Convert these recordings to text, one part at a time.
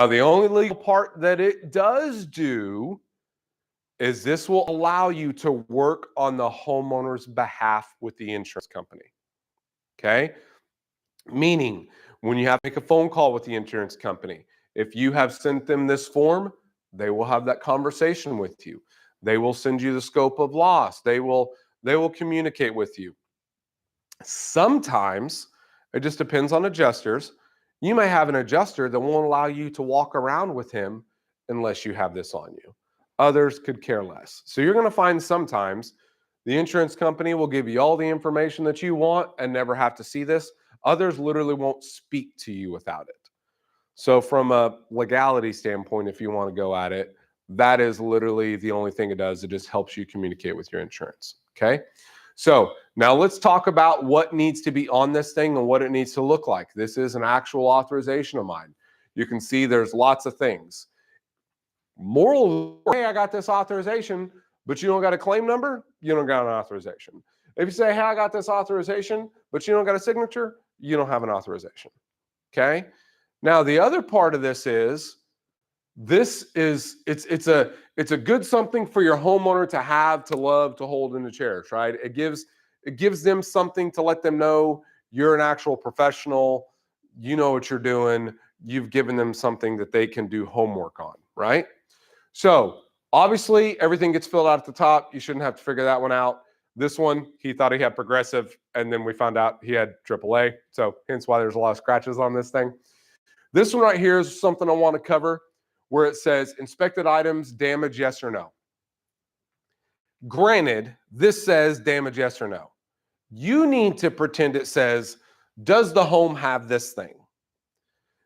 Now, the only legal part that it does do is this will allow you to work on the homeowner's behalf with the insurance company. Okay? Meaning, when you have to make a phone call with the insurance company, if you have sent them this form, they will have that conversation with you. They will send you the scope of loss. They will communicate with you. Sometimes it just depends on adjusters. You may have an adjuster that won't allow you to walk around with him unless you have this on you. Others could care less. So you're going to find sometimes the insurance company will give you all the information that you want and never have to see this. Others literally won't speak to you without it. So from a legality standpoint, if you want to go at it, that is literally the only thing it does. It just helps you communicate with your insurance. Okay. So now let's talk about what needs to be on this thing and what it needs to look like. This is an actual authorization of mine. You can see there's lots of things. Moral, hey, I got this authorization, but you don't got a claim number, you don't got an authorization. If you say, hey, I got this authorization, but you don't got a signature, you don't have an authorization. Okay. Now, the other part of this is, it's a good something for your homeowner to have, to love, to hold in the cherish, right? It gives them something to let them know you're an actual professional, you know what you're doing, you've given them something that they can do homework on, right? So obviously everything gets filled out at the top. You shouldn't have to figure that one out. This one, he thought he had Progressive, and then we found out he had AAA. So hence why there's a lot of scratches on this thing. This one right here is something I want to cover, where it says inspected items, damage, yes or no. Granted, this says damage, yes or no. You need to pretend it says, does the home have this thing?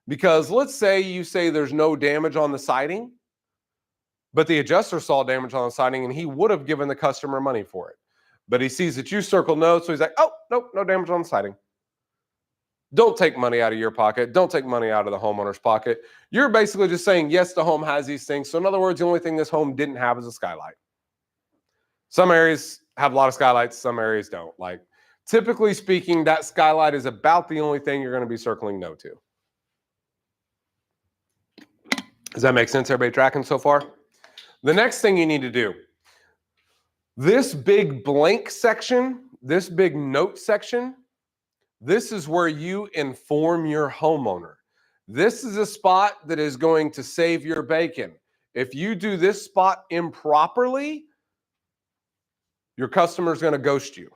Because let's say you say there's no damage on the siding, but the adjuster saw damage on the siding and he would have given the customer money for it. But he sees that you circled no, so he's like, oh, nope, no damage on the siding. Don't take money out of your pocket. Don't take money out of the homeowner's pocket. You're basically just saying, yes, the home has these things. So in other words, the only thing this home didn't have is a skylight. Some areas have a lot of skylights, some areas don't. Like, typically speaking, that skylight is about the only thing you're going to be circling no to. Does that make sense? Everybody tracking so far? The next thing you need to do, this big blank section, this big note section, this is where you inform your homeowner. This is a spot that is going to save your bacon. If you do this spot improperly, your customer is going to ghost you.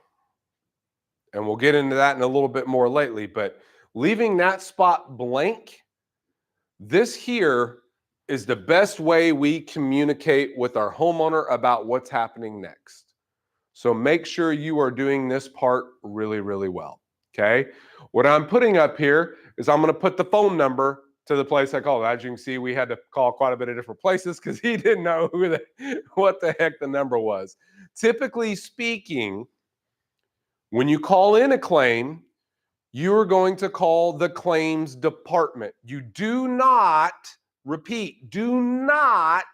And we'll get into that in a little bit more lately, but leaving that spot blank, this here is the best way we communicate with our homeowner about what's happening next. So make sure you are doing this part really, really well. Okay. What I'm putting up here is I'm going to put the phone number to the place I called. As you can see, we had to call quite a bit of different places because he didn't know what the heck the number was. Typically speaking, when you call in a claim, you're going to call the claims department. You do not, repeat, do not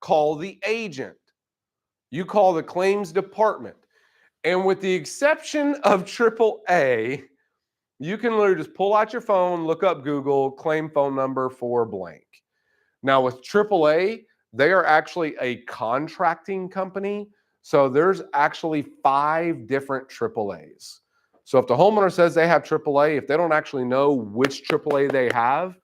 call the agent. You call the claims department. And with the exception of AAA, you can literally just pull out your phone, look up Google, claim phone number for blank. Now with AAA, they are actually a contracting company. So there's actually 5 different AAAs. So if the homeowner says they have AAA, if they don't actually know which AAA they have,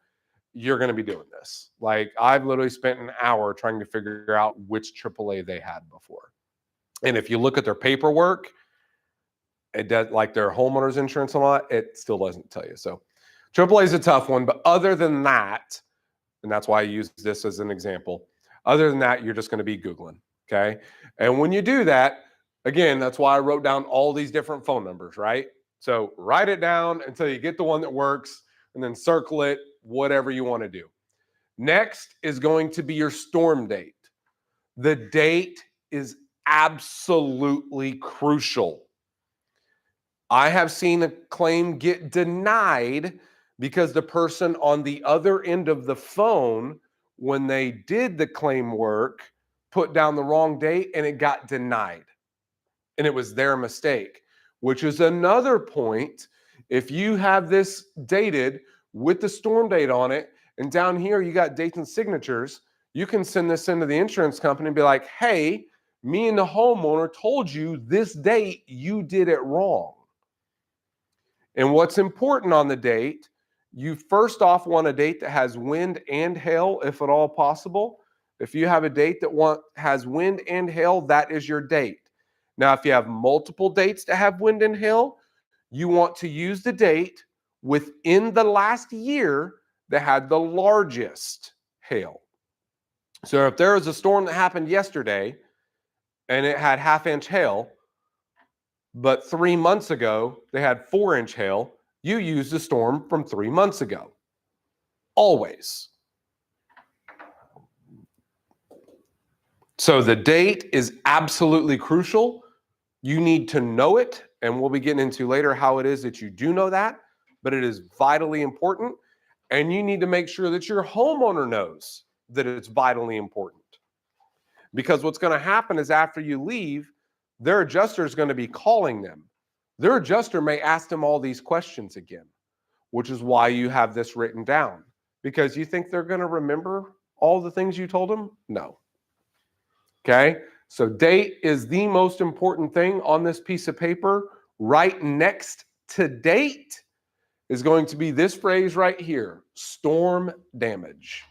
you're going to be doing this. Like, I've literally spent an hour trying to figure out which AAA they had before. And if you look at their paperwork, it does, like their homeowner's insurance a lot, it still doesn't tell you. So AAA is a tough one, but other than that, and that's why I use this as an example, other than that, you're just going to be Googling, okay? And when you do that, again, that's why I wrote down all these different phone numbers, right? So write it down until you get the one that works, and then circle it, whatever you want to do. Next is going to be your storm date. The date is absolutely crucial. I have seen a claim get denied because the person on the other end of the phone, when they did the claim work, put down the wrong date and it got denied. And it was their mistake, which is another point. If you have this dated with the storm date on it And down here, you got dates and signatures. You can send this into the insurance company and be like, hey, me and the homeowner told you this date, you did it wrong. And what's important on the date, you first off want a date that has wind and hail, if at all possible. If you have a date that has wind and hail, that is your date. Now, if you have multiple dates that have wind and hail, you want to use the date within the last year that had the largest hail. So if there was a storm that happened yesterday and it had half-inch hail, but 3 months ago they had 4-inch hail, you use the storm from 3 months ago. Always. So the date is absolutely crucial. You need to know it, and we'll be getting into later how it is that you do know that, but it is vitally important, and you need to make sure that your homeowner knows that it's vitally important. Because what's going to happen is after you leave, their adjuster is going to be calling them. Their adjuster may ask them all these questions again, which is why you have this written down. Because you think they're going to remember all the things you told them? No. Okay? So date is the most important thing on this piece of paper. Right next to date is going to be this phrase right here, storm damage.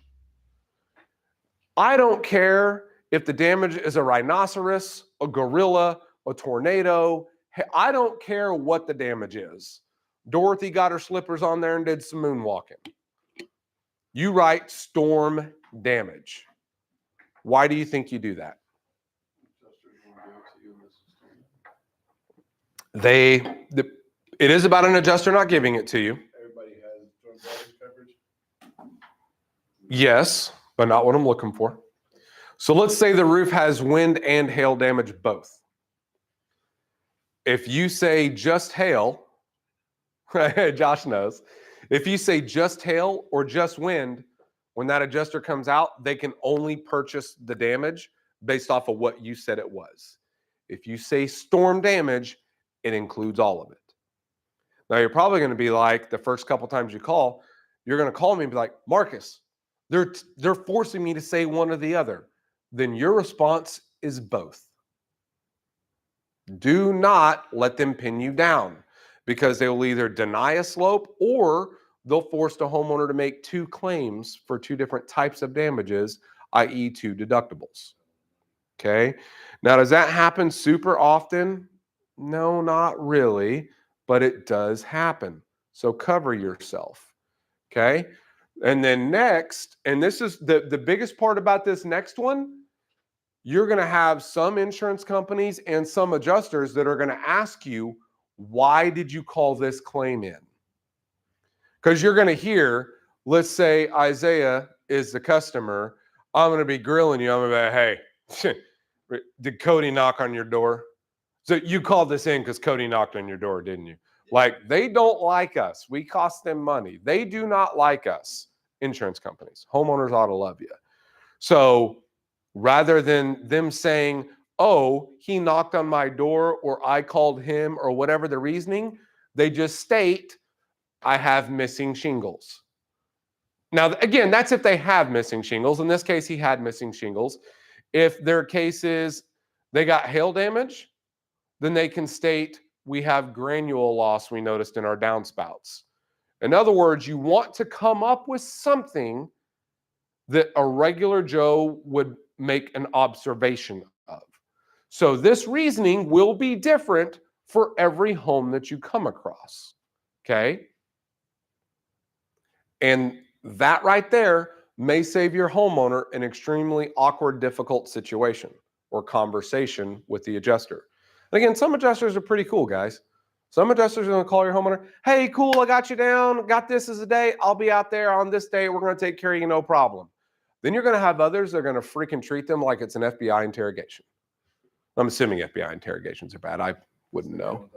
I don't care if the damage is a rhinoceros, a gorilla, a tornado. I don't care what the damage is. Dorothy got her slippers on there and did some moonwalking. You write storm damage. Why do you think you do that? It is about an adjuster not giving it to you. Everybody has storm damage coverage. Yes, but not what I'm looking for. So let's say the roof has wind and hail damage both. If you say just hail, Josh knows. If you say just hail or just wind, when that adjuster comes out, they can only purchase the damage based off of what you said it was. If you say storm damage, it includes all of it. Now, you're probably going to be like, the first couple times you call, you're going to call me and be like, Marcus, they're forcing me to say one or the other. Then your response is both. Do not let them pin you down, because they will either deny a slope or they'll force the homeowner to make 2 claims for 2 different types of damages, i.e. 2 deductibles. Okay. Now, does that happen super often? No, not really, but it does happen. So cover yourself. Okay. And then next, and this is the biggest part about this next one, you're going to have some insurance companies and some adjusters that are going to ask you, why did you call this claim in? Because you're going to hear, let's say Isaiah is the customer. I'm going to be grilling you. I'm going to be, hey, did Cody knock on your door? So you called this in because Cody knocked on your door, didn't you? Like, they don't like us. We cost them money. They do not like us, insurance companies. Homeowners ought to love you. So rather than them saying, oh, he knocked on my door or I called him or whatever the reasoning, they just state, I have missing shingles. Now, again, that's if they have missing shingles. In this case, he had missing shingles. If their case is they got hail damage, then they can state, we have granule loss we noticed in our downspouts. In other words, you want to come up with something that a regular Joe would make an observation of. So this reasoning will be different for every home that you come across. Okay? And that right there may save your homeowner an extremely awkward, difficult situation or conversation with the adjuster. And again, some adjusters are pretty cool, guys. Some adjusters are going to call your homeowner, hey, cool, I got you down, got this as a day, I'll be out there on this day, we're going to take care of you, no problem. Then you're going to have others that are going to freaking treat them like it's an FBI interrogation. I'm assuming FBI interrogations are bad. I wouldn't know.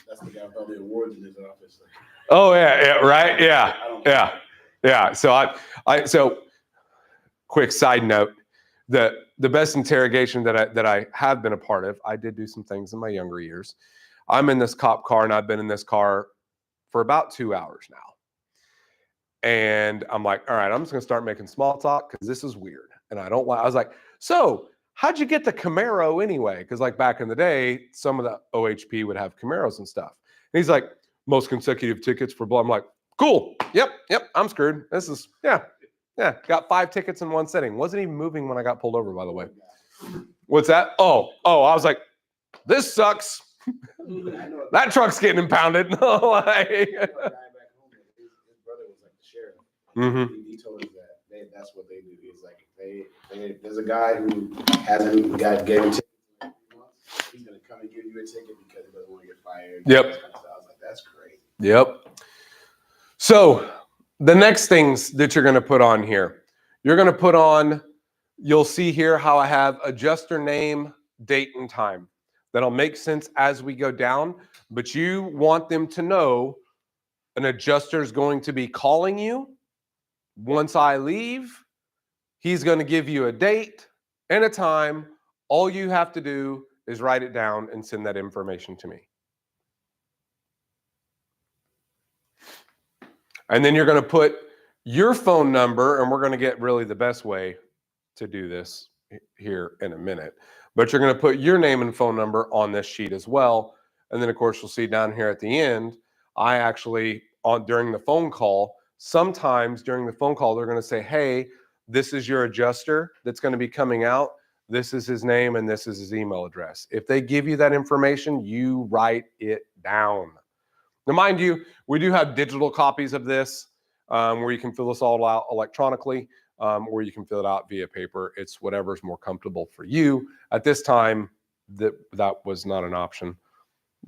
That's the guy with all the awards in his office. Oh, yeah, right? Yeah. So quick side note, the best interrogation that I have been a part of, I did do some things in my younger years. I'm in this cop car, and I've been in this car for about 2 hours now. And I'm like, all right, I'm just gonna start making small talk because this is weird. And I don't like, I was like, so how'd you get the Camaro anyway? Because like back in the day, some of the OHP would have Camaros and stuff. And he's like, most consecutive tickets for blah. I'm like, cool. Yep, I'm screwed. This is, yeah. Got 5 tickets in one sitting. Wasn't even moving when I got pulled over, by the way. What's that? Oh, I was like, this sucks. That truck's getting impounded. I know a guy back home, his brother was like the sheriff. Mhm. He told us that that's what they do. He's like, there's a guy who hasn't gave him tickets in like 3 months. He's gonna come and give you a ticket because he doesn't want to get fired. Yep. I was like, that's great. Yep. So the next things that you're going to put on here, you're going to put on, you'll see here how I have adjuster name, date, and time. That'll make sense as we go down, but you want them to know an adjuster is going to be calling you. Once I leave, he's going to give you a date and a time. All you have to do is write it down and send that information to me. And then you're going to put your phone number, and we're going to get really the best way to do this here in a minute. But you're going to put your name and phone number on this sheet as well. And then, of course, you'll see down here at the end, I actually, during the phone call, sometimes during the phone call, they're going to say, hey, this is your adjuster that's going to be coming out. This is his name, and this is his email address. If they give you that information, you write it down. Now, mind you, we do have digital copies of this where you can fill this all out electronically, or you can fill it out via paper. It's whatever's more comfortable for you. At this time, that was not an option.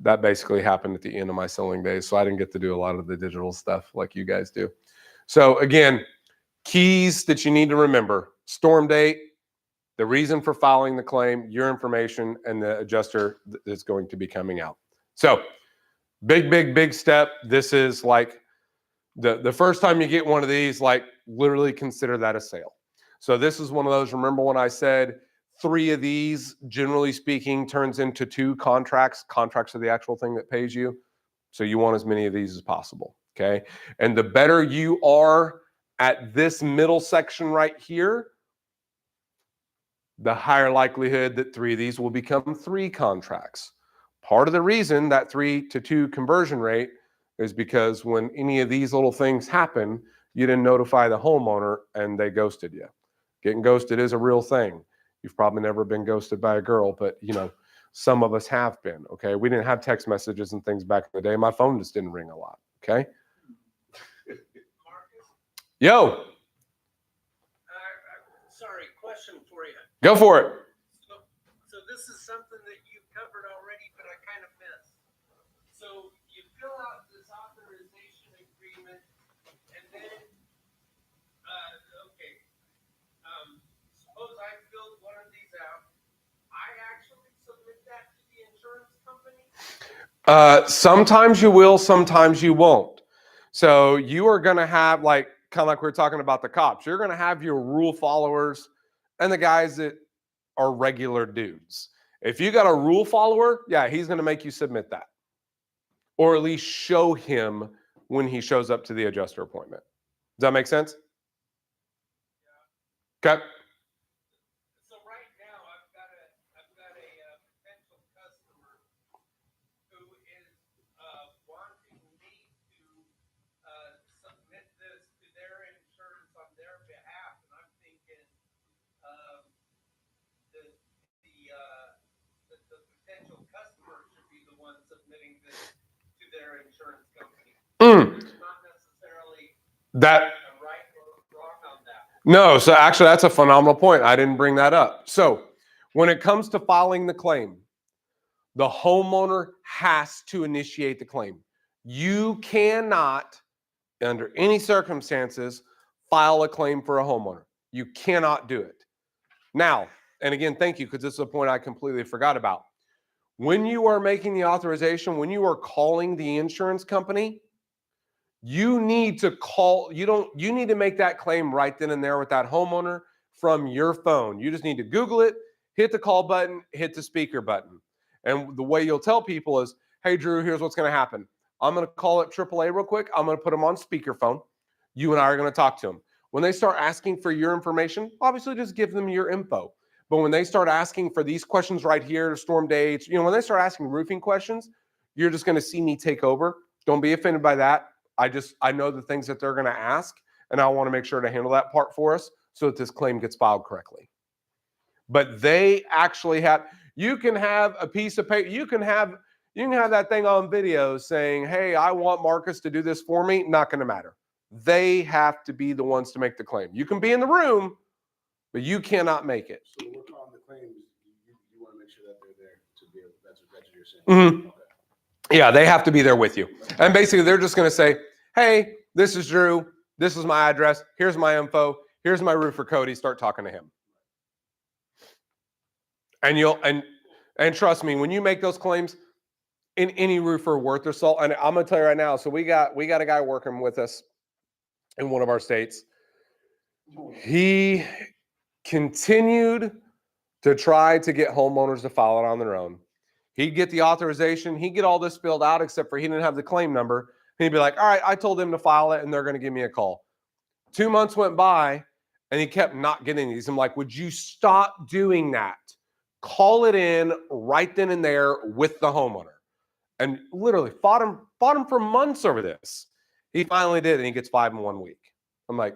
That basically happened at the end of my selling days, so I didn't get to do a lot of the digital stuff like you guys do. So again, keys that you need to remember: storm date, the reason for filing the claim, your information, and the adjuster that's going to be coming out. So big step. This is like the first time you get one of these, like literally consider that a sale. So this is one of those, remember when I said 3 of these, generally speaking, turns into 2 contracts. Contracts are the actual thing that pays you. So you want as many of these as possible, okay? And the better you are at this middle section right here, the higher likelihood that 3 of these will become 3 contracts. Part of the reason that 3 to 2 conversion rate is because when any of these little things happen, you didn't notify the homeowner and they ghosted you. Getting ghosted is a real thing. You've probably never been ghosted by a girl, but you know, some of us have been, okay? We didn't have text messages and things back in the day. My phone just didn't ring a lot, okay? Yo. Sorry, question for you. Go for it. So this is something that you covered already, but I kind of missed. So you fill out this authorization agreement, and then, suppose I filled one of these out. I actually submit that to the insurance company? Sometimes you will, sometimes you won't. So you are going to have, like, kind of like we were talking about the cops, you're going to have your rule followers and the guys that are regular dudes. If you got a rule follower, yeah, he's going to make you submit that, or at least show him when he shows up to the adjuster appointment. Does that make sense? Okay. So right now, I've got a potential customer who is wanting me to submit this to their insurance on their behalf, and I'm thinking the potential customer should be the one submitting this to their insurance company. There's not necessarily That. a right or wrong on that. No, so actually that's a phenomenal point. I didn't bring that up. So when it comes to filing the claim, the homeowner has to initiate the claim. You cannot, under any circumstances, file a claim for a homeowner. You cannot do it. Now, and again, thank you, because this is a point I completely forgot about. When you are making the authorization, when you are calling the insurance company, you need to you need to make that claim right then and there with that homeowner from your phone. You just need to Google it, hit the call button, hit the speaker button. And the way you'll tell people is, hey, Drew, here's what's going to happen. I'm going to call it AAA real quick. I'm going to put them on speakerphone. you and I are going to talk to them. When they start asking for your information, obviously just give them your info. But when they start asking for these questions right here, storm dates, when they start asking roofing questions, you're just going to see me take over. Don't be offended by that. I know the things that they're going to ask, and I want to make sure to handle that part for us so that this claim gets filed correctly. But they actually have, you can have a piece of paper, you can have that thing on video saying, hey, I want Marcus to do this for me. Not going to matter. They have to be the ones to make the claim. You can be in the room, but you cannot make it. So when we're calling the claims, you want to make sure that they're there to be able, that's what you're saying. Mhm. Yeah, they have to be there with you. And basically, they're just going to say, hey, this is Drew. This is my address. Here's my info. Here's my roofer Cody. Start talking to him. And and trust me, when you make those claims, in any roofer worth their salt, and I'm going to tell you right now, so we got a guy working with us in one of our states. He continued to try to get homeowners to file it on their own. He'd get the authorization. He'd get all this filled out, except for he didn't have the claim number. And he'd be like, all right, I told them to file it, and they're going to give me a call. 2 months went by, and he kept not getting these. I'm like, would you stop doing that? Call it in right then and there with the homeowner. And literally fought him for months over this. He finally did, and he gets 5 in 1 week. I'm like,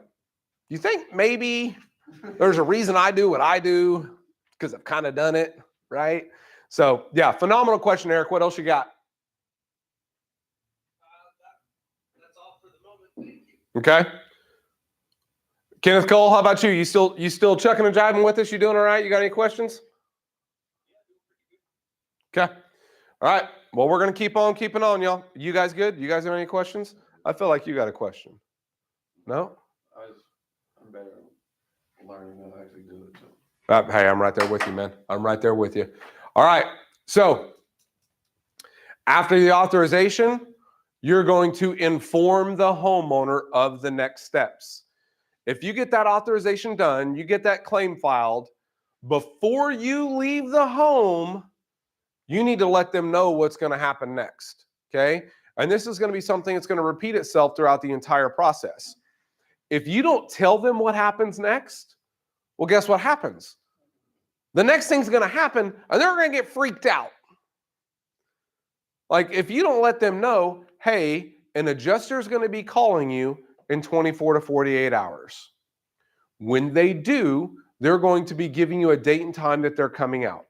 you think maybe there's a reason I do what I do? Because I've kind of done it, right? So, yeah, phenomenal question, Eric. What else you got? That's all for the moment. Thank you. Okay. Kenneth Cole, how about you? You still chucking and jiving with us? You doing all right? You got any questions? Okay. All right. Well, we're going to keep on keeping on, y'all. You guys good? You guys have any questions? I feel like you got a question. No? I'm better learning how to actually do it. So. Hey, I'm right there with you, man. I'm right there with you. All right. So after the authorization, you're going to inform the homeowner of the next steps. If you get that authorization done, you get that claim filed, before you leave the home, you need to let them know what's going to happen next. Okay. And this is going to be something that's going to repeat itself throughout the entire process. If you don't tell them what happens next, well, guess what happens? The next thing's going to happen, and they're going to get freaked out. Like if you don't let them know, hey, an adjuster is going to be calling you in 24 to 48 hours. When they do, they're going to be giving you a date and time that they're coming out.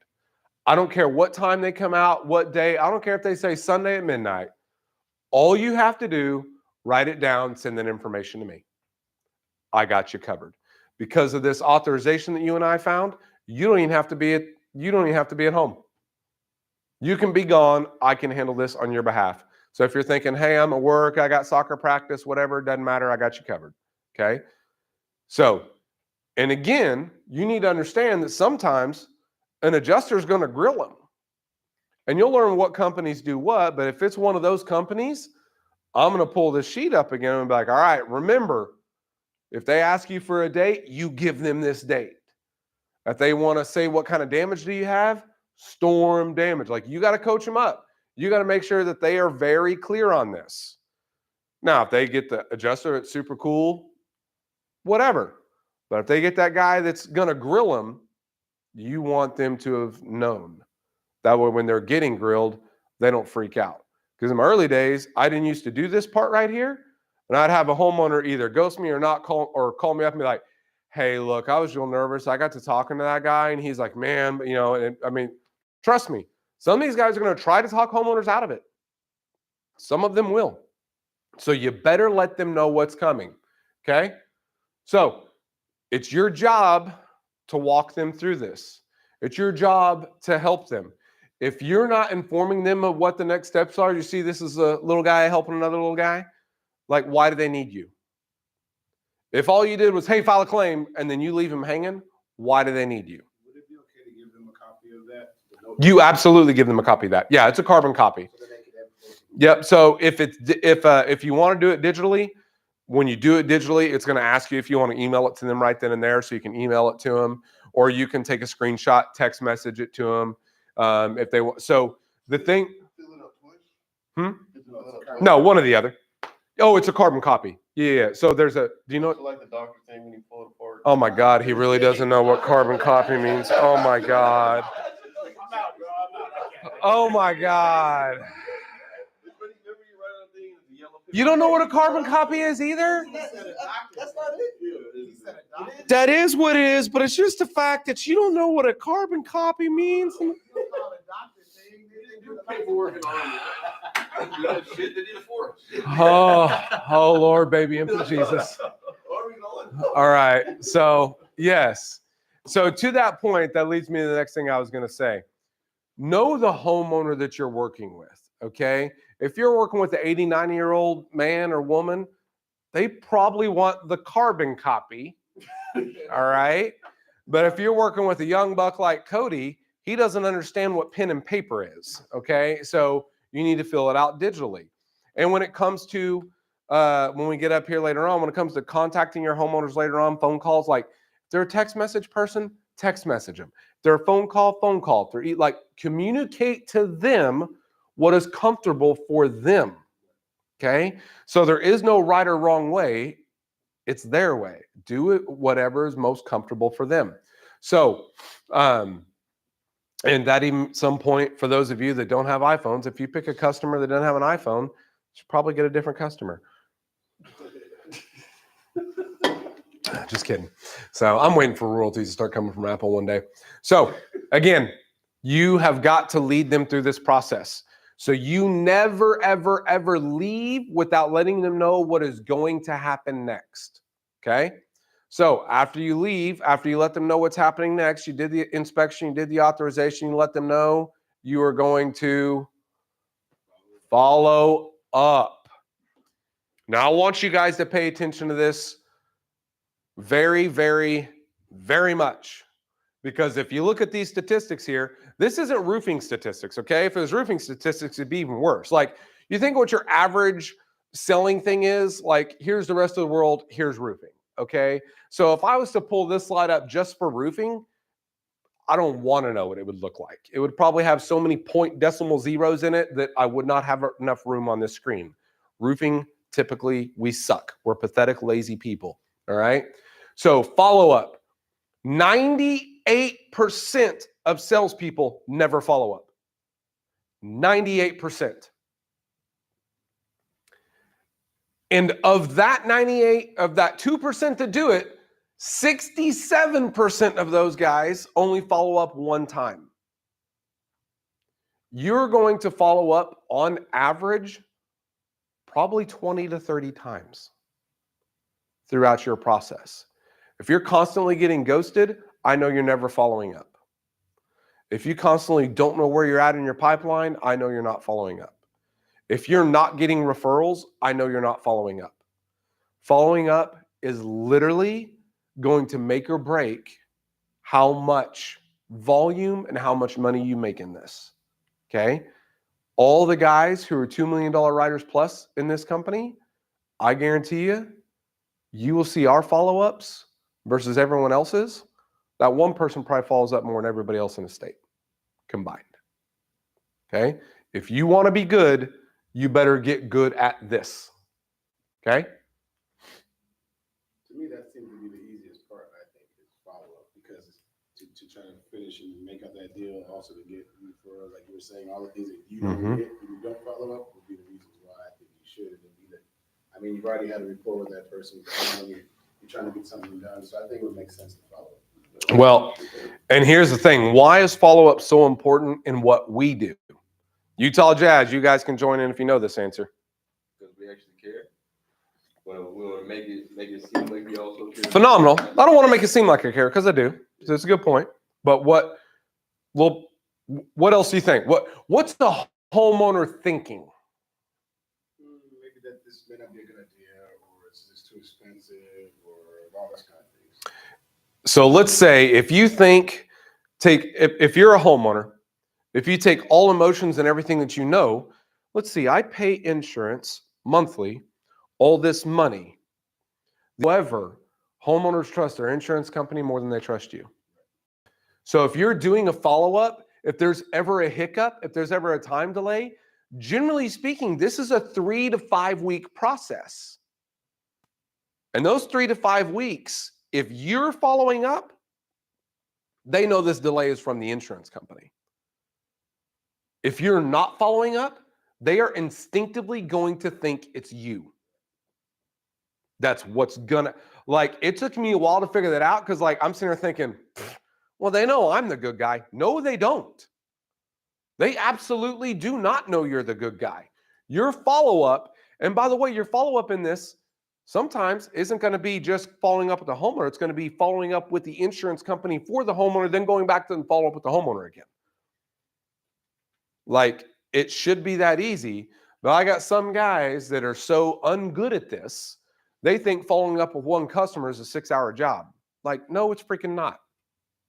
I don't care what time they come out, what day. I don't care if they say Sunday at midnight. All you have to do, write it down, send that information to me. I got you covered. Because of this authorization that you and I found, you don't even have to be at home. You can be gone. I can handle this on your behalf. So if you're thinking, hey, I'm at work, I got soccer practice, whatever, it doesn't matter, I got you covered. Okay? So, and again, you need to understand that sometimes an adjuster is going to grill them. And you'll learn what companies do what, but if it's one of those companies, I'm going to pull this sheet up again and be like, all right, remember, if they ask you for a date, you give them this date. If they want to say what kind of damage do you have, storm damage. Like you got to coach them up. You got to make sure that they are very clear on this. Now, if they get the adjuster that's super cool, whatever. But if they get that guy that's going to grill them, you want them to have known. That way when they're getting grilled, they don't freak out. Because in my early days, I didn't used to do this part right here. And I'd have a homeowner either ghost me or not call me up and be like, hey, look, I was real nervous. I got to talking to that guy and he's like, man, and I mean, trust me, some of these guys are going to try to talk homeowners out of it. Some of them will. So you better let them know what's coming. Okay? So it's your job to walk them through this. It's your job to help them. If you're not informing them of what the next steps are, you see this is a little guy helping another little guy, like why do they need you? If all you did was, hey, file a claim, and then you leave them hanging, why do they need you? Would it be okay to give them a copy of that? You absolutely give them a copy of that. Yeah, it's a carbon copy. So that they can have. Yep. So if you want to do it digitally, when you do it digitally, it's going to ask you if you want to email it to them right then and there, so you can email it to them, or you can take a screenshot, text message it to them if they want. So the thing, Fill it up twice? no, one or the other. Oh, it's a carbon copy. Yeah. So there's a. Do you know? It's like the doctor thing when you pull it apart. Oh my God, he really doesn't know what carbon copy means. Oh my God. I'm out, bro. I'm out. I can't. Oh my God. You don't know what a carbon copy is either? That's not it. He said a doctor. That is what it is, but it's just the fact that you don't know what a carbon copy means. You don't call it a doctor thing. They do the Paperwork and all that. Shit, they did it for us. Oh Lord, baby, infant Jesus. All right. So, yes. So, to that point, that leads me to the next thing I was going to say. Know the homeowner that you're working with, okay? If you're working with an 80, 90-year-old man or woman, they probably want the carbon copy, all right? But if you're working with a young buck like Cody, he doesn't understand what pen and paper is, okay? So, you need to fill it out digitally. And when it comes to when we get up here later on, when it comes to contacting your homeowners later on, phone calls, like if they're a text message person, text message them. If they're a phone call, phone call. If they're like communicate to them what is comfortable for them. Okay. So there is no right or wrong way. It's their way. Do it whatever is most comfortable for them. So, and that even some point for those of you that don't have iPhones, if you pick a customer that doesn't have an iPhone, you should probably get a different customer. Just kidding. So I'm waiting for royalties to start coming from Apple one day. So again, you have got to lead them through this process. So you never, ever, ever leave without letting them know what is going to happen next. Okay. So after you leave, after you let them know what's happening next, you did the inspection, you did the authorization, you let them know you are going to follow up. Now I want you guys to pay attention to this very, very, very much. Because if you look at these statistics here, this isn't roofing statistics, okay? If it was roofing statistics, it'd be even worse. Like, you think what your average selling thing is, like, here's the rest of the world, here's roofing, okay? So if I was to pull this slide up just for roofing, I don't want to know what it would look like. It would probably have so many point decimal zeros in it that I would not have enough room on this screen. Roofing, typically, we suck. We're pathetic, lazy people, all right? So follow up. 98% of salespeople never follow up. 98%. And of that 98, of that 2% that do it, 67% of those guys only follow up one time. You're going to follow up on average probably 20 to 30 times throughout your process. If you're constantly getting ghosted, I know you're never following up. If you constantly don't know where you're at in your pipeline, I know you're not following up. If you're not getting referrals, I know you're not following up. Following up is literally going to make or break how much volume and how much money you make in this. Okay? All the guys who are $2 million writers plus in this company, I guarantee you, you will see our follow-ups versus everyone else's. That one person probably follows up more than everybody else in the state combined. Okay? If you want to be good, you better get good at this. Okay? To me, that seems to be the easiest part, I think, is follow-up, because to try to finish and make up that deal, also to get referrals, like you were saying, all the things that you don't get and you don't follow up would be the reasons why I think you should. And be that, I mean, you've already had a rapport with that person, you're trying to get something done, so I think it would make sense to follow up. Well, and here's the thing. Why is follow-up so important in what we do? Utah Jazz, you guys can join in if you know this answer. Because we actually care. Well, we'll make it seem like we also care. Phenomenal. I don't want to make it seem like I care, because I do. So it's a good point. But what else do you think? What's the homeowner thinking? Maybe that this may not be a good idea, or it's just too expensive, or all this kind of things. So let's say if you think, if you're a homeowner, if you take all emotions and everything that you know, let's see, I pay insurance monthly, all this money. However, homeowners trust their insurance company more than they trust you. So if you're doing a follow-up, if there's ever a hiccup, if there's ever a time delay, Generally speaking, this is a 3 to 5 week process. And those 3 to 5 weeks, if you're following up, they know this delay is from the insurance company. If you're not following up, they are instinctively going to think it's you. That's what's gonna, like, it took me a while to figure that out because, like, I'm sitting there thinking, well, they know I'm the good guy. No, they don't. They absolutely do not know you're the good guy. Your follow-up, and by the way, your follow-up in this sometimes isn't going to be just following up with the homeowner. It's going to be following up with the insurance company for the homeowner, then going back to and follow up with the homeowner again. Like, it should be that easy, but I got some guys that are so ungood at this, they think following up with one customer is a 6-hour job. Like, no, it's freaking not.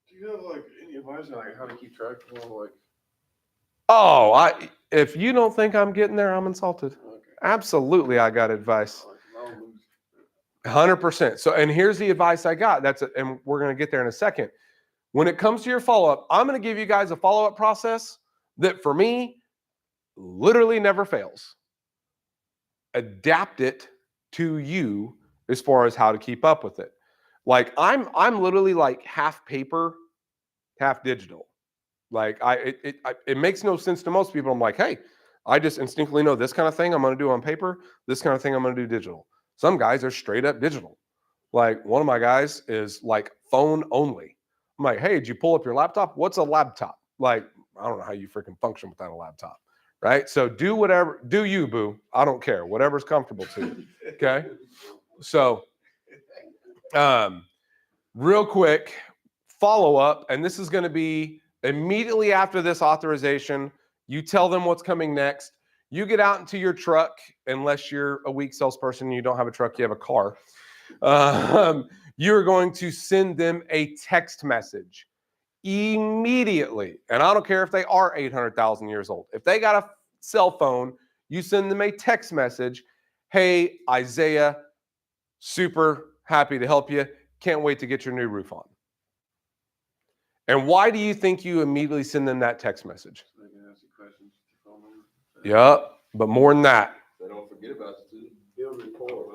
Do you have like any advice on like how to keep track of like? Oh, if you don't think I'm getting there, I'm insulted. Okay. Absolutely, I got advice. I'll lose. 100%. So, and here's the advice I got. And we're going to get there in a second. When it comes to your follow-up, I'm going to give you guys a follow-up process that for me literally never fails. Adapt it to you as far as how to keep up with it. Like I'm literally like half paper, half digital. Like it makes no sense to most people. I'm like, hey, I just instinctively know this kind of thing I'm going to do on paper. This kind of thing I'm going to do digital. Some guys are straight up digital. Like one of my guys is like phone only. I'm like, hey, did you pull up your laptop? What's a laptop? Like, I don't know how you freaking function without a laptop, right? So do whatever, do you, boo. I don't care. Whatever's comfortable to you. Okay. So, real quick follow up, and this is going to be immediately after this authorization. You tell them what's coming next. You get out into your truck, unless you're a weak salesperson and you don't have a truck, you have a car. You're going to send them a text message immediately. And I don't care if they are 800,000 years old. If they got a cell phone, you send them a text message. Hey, Isaiah, super happy to help you. Can't wait to get your new roof on. And why do you think you immediately send them that text message? So they can ask you questions. Yep, but more than that. So don't forget about you too. Build rapport.